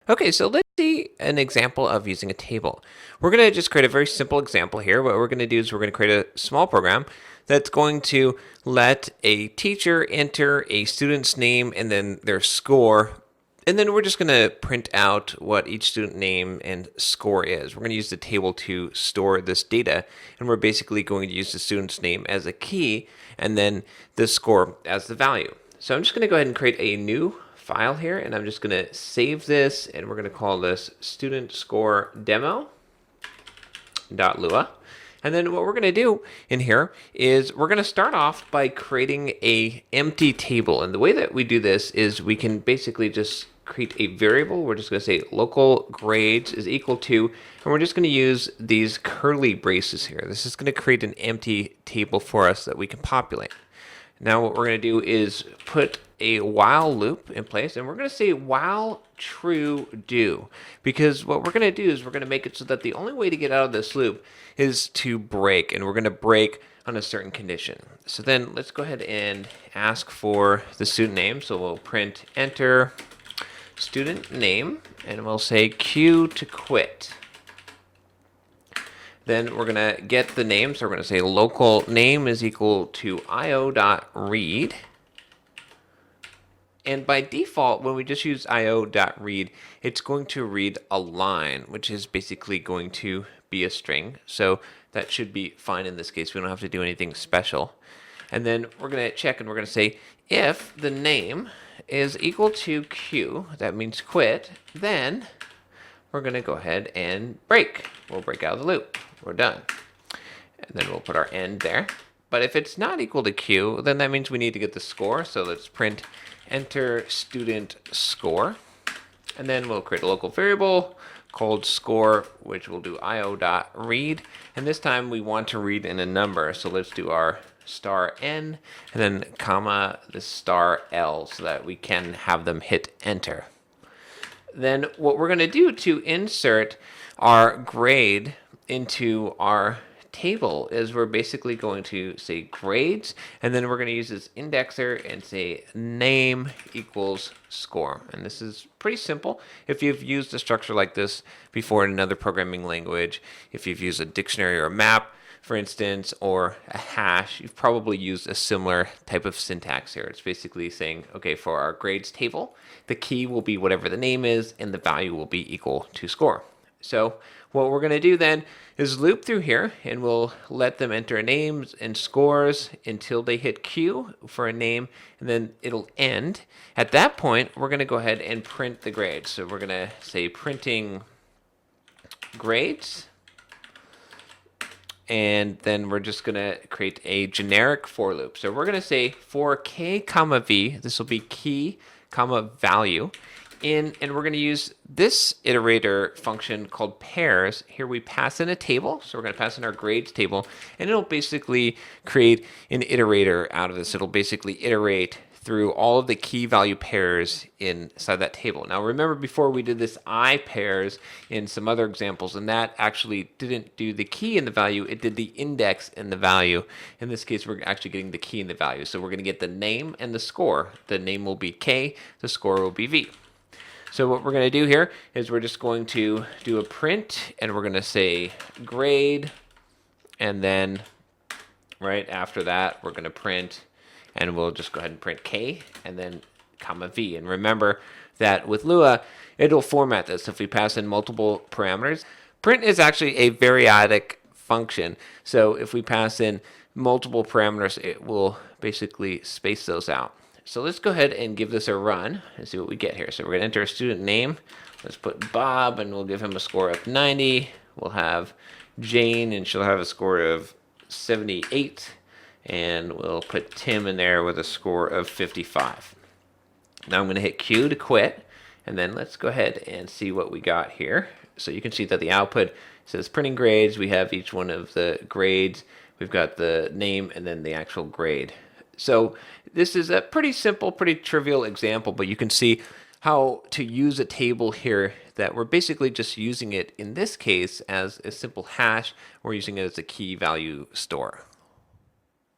Okay, so let's see an example of using a table. We're going to just create a very simple example here. What we're going to do is we're going to create a small program that's going to let a teacher enter a student's name and then their score. And then we're just going to print out what each student name and score is. We're going to use the table to store this data. And we're basically going to use the student's name as a key and then the score as the value. So I'm just going to go ahead and create a new file here, and I'm just going to save this, and we're going to call this student score demo.lua. And then what we're going to do in here is we're going to start off by creating a empty table. And the way that we do this is we can basically just create a variable. We're just going to say local grades is equal to, and we're just going to use these curly braces here. This is going to create an empty table for us that we can populate. Now what we're going to do is put a while loop in place, and we're going to say while true do, because what we're going to do is we're going to make it so that the only way to get out of this loop is to break, and we're going to break on a certain condition. So then let's go ahead and ask for the student name. So we'll print enter student name, and we'll say Q to quit. Then we're going to get the name, so we're going to say local name is equal to io.read. And by default, when we just use io.read, it's going to read a line, which is basically going to be a string. So that should be fine in this case. We don't have to do anything special. And then we're going to check, and we're going to say if the name is equal to Q, that means quit, then we're going to go ahead and break. We'll break out of the loop. We're done. And then we'll put our end there. But if it's not equal to Q, then that means we need to get the score. So let's print enter student score. And then we'll create a local variable called score, which will do io.read. And this time we want to read in a number. So let's do our star n and then comma the star l so that we can have them hit enter. Then what we're going to do to insert our grade into our table is we're basically going to say grades, and then we're going to use this indexer and say name equals score. And this is pretty simple. If you've used a structure like this before in another programming language, if you've used a dictionary or a map, for instance, or a hash, you've probably used a similar type of syntax here. It's basically saying, okay, for our grades table, the key will be whatever the name is, and the value will be equal to score. So what we're going to do then is loop through here, and we'll let them enter names and scores until they hit Q for a name, and then it'll end. At that point, we're going to go ahead and print the grades. So we're going to say printing grades. And then we're just going to create a generic for loop. So we're going to say for k comma v, this will be key comma value. And we're going to use this iterator function called pairs. Here we pass in a table. So we're going to pass in our grades table. And it'll basically create an iterator out of this. It'll basically iterate through all of the key value pairs inside that table. Now remember, before we did this I pairs in some other examples, and that actually didn't do the key and the value, it did the index and the value. In this case, we're actually getting the key and the value. So we're going to get the name and the score. The name will be K, the score will be V. So what we're going to do here is we're just going to do a print, and we're going to say grade, and then right after that, we're going to print, and we'll just go ahead and print K and then comma V. And remember that with Lua, it'll format this if we pass in multiple parameters. Print is actually a variadic function. So if we pass in multiple parameters, it will basically space those out. So let's go ahead and give this a run and see what we get here. So we're going to enter a student name. Let's put Bob, and we'll give him a score of 90. We'll have Jane, and she'll have a score of 78. And we'll put Tim in there with a score of 55. Now I'm going to hit Q to quit, and then let's go ahead and see what we got here. So you can see that the output says printing grades. We have each one of the grades. We've got the name and then the actual grade. So this is a pretty simple, pretty trivial example, but you can see how to use a table here that we're basically just using it in this case as a simple hash. We're using it as a key value store.